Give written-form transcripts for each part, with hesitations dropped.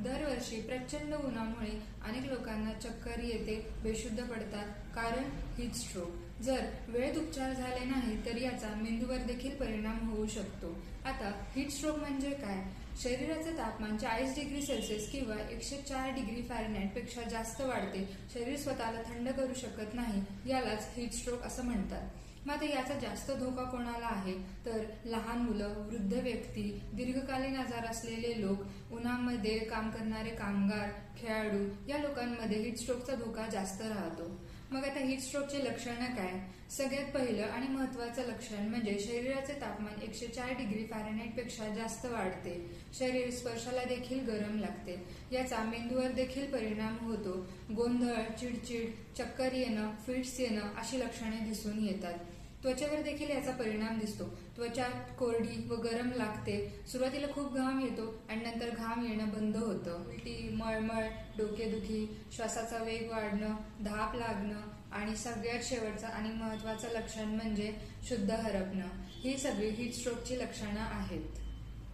दरवर्षी प्रचंड उन्हामुळे अनेक लोकांना चक्कर येते, बेशुद्ध पडतात, कारण हीट स्ट्रोक। जर वेळेत उपचार झाले नाही तर याचा मेंदूवर देखील परिणाम होऊ शकतो। आता हीट स्ट्रोक म्हणजे काय? शरीराचे तापमान 40 डिग्री सेल्सिअस किंवा 104 डिग्री फॅरनहाइट पेक्षा जास्त वाढते, शरीर स्वतःला थंड करू शकत नाही, यालाच हीट स्ट्रोक असं म्हणतात। मात्र याचा जास्त धोका कोणाला आहे तर लहान मुलं, वृद्ध व्यक्ती, दीर्घकालीन आजार असलेले लोक, उन्हामध्ये काम करणारे कामगार, खेळाडू या लोकांमध्ये हीट स्ट्रोकचा धोका जास्त राहतो। मग आता हीट स्ट्रोकचे लक्षणं काय? सगळ्यात पहिलं आणि महत्त्वाचं लक्षण म्हणजे शरीराचे तापमान 104 डिग्री फॅरनहाइट पेक्षा जास्त वाढते, शरीर स्पर्शाला देखील गरम लागते, याचा मेंदूवर देखील परिणाम होतो, गोंधळ, चिडचिड, चक्कर येणं, फिट्स येणं अशी लक्षणे दिसून येतात। त्वचेवर देखील याचा परिणाम दिसतो, त्वचा कोरडी व गरम लागते, सुरुवातीला खूप घाम येतो आणि नंतर घाम येणं बंद होतं, उलटी, मळमळ, डोकेदुखी, श्वासाचा वेग वाढणं, धाप लागणं आणि सगळ्यात शेवटचं आणि महत्त्वाचं लक्षण म्हणजे शुद्ध हरपणं, ही सगळी हीट स्ट्रोकची लक्षणं आहेत।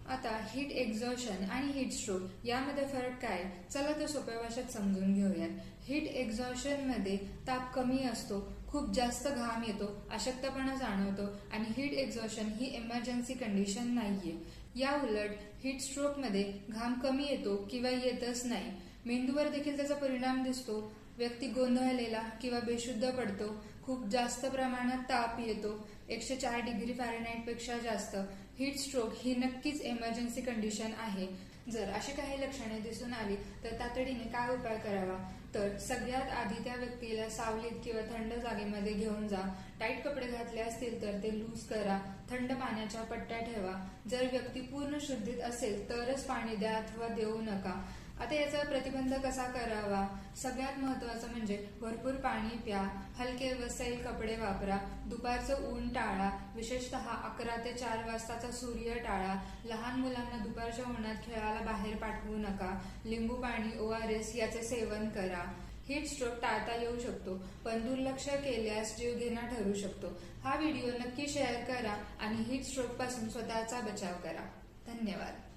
आता हीट एक्झॉशन आणि हीट स्ट्रोक यामध्ये फरक काय? चला तर सोप्या भाषेत समजून घेऊयात। हीट एक्झॉशन मध्ये ताप कमी असतो, खूप जास्त घाम येतो, अशक्तपणा जाणवतो आणि हीट एक्झॉशन ही इमर्जन्सी कंडिशन नाहीये। या उलट हीट स्ट्रोक मध्ये घाम कमी येतो किंवा येतच नाही, मेंदूवर देखील त्याचा परिणाम दिसतो, व्यक्ती गोंधळलेला किंवा बेशुद्ध पडतो, खूप जास्त प्रमाणात ताप येतो, 104 डिग्री फॅरनहाइट पेक्षा जास्त। हीट स्ट्रोक ही नक्कीच इमर्जन्सी कंडिशन आहे। जर अशी काही लक्षणे दिसून आली तर तातडीने काय उपाय करावा? तर सगळ्यात आधी त्या व्यक्तीला सावलीत किंवा थंड जागेमध्ये घेऊन जा, टाईट कपडे घातले असतील तर ते लूज करा, थंड पाण्याच्या पट्ट्या ठेवा, जर व्यक्ती पूर्ण शुद्धीत असेल तरच पाणी द्या अथवा देऊ नका। आता याचा प्रतिबंध कसा करावा? सगळ्यात महत्त्वाचं म्हणजे भरपूर पाणी प्या, हलके व सैल कपडे वापरा, दुपारचं ऊन टाळा, विशेषतः 11 ते 4 वाजताचा सूर्य टाळा, लहान मुलांना दुपारच्या उन्हात खेळायला बाहेर पाठवू नका, लिंबू पाणी, ORS याचे सेवन करा। हीट स्ट्रोक टाळता येऊ शकतो, पण दुर्लक्ष केल्यास जीवघेणा ठरू शकतो। हा व्हिडिओ नक्की शेअर करा आणि हीट स्ट्रोक पासून स्वतःचा बचाव करा। धन्यवाद।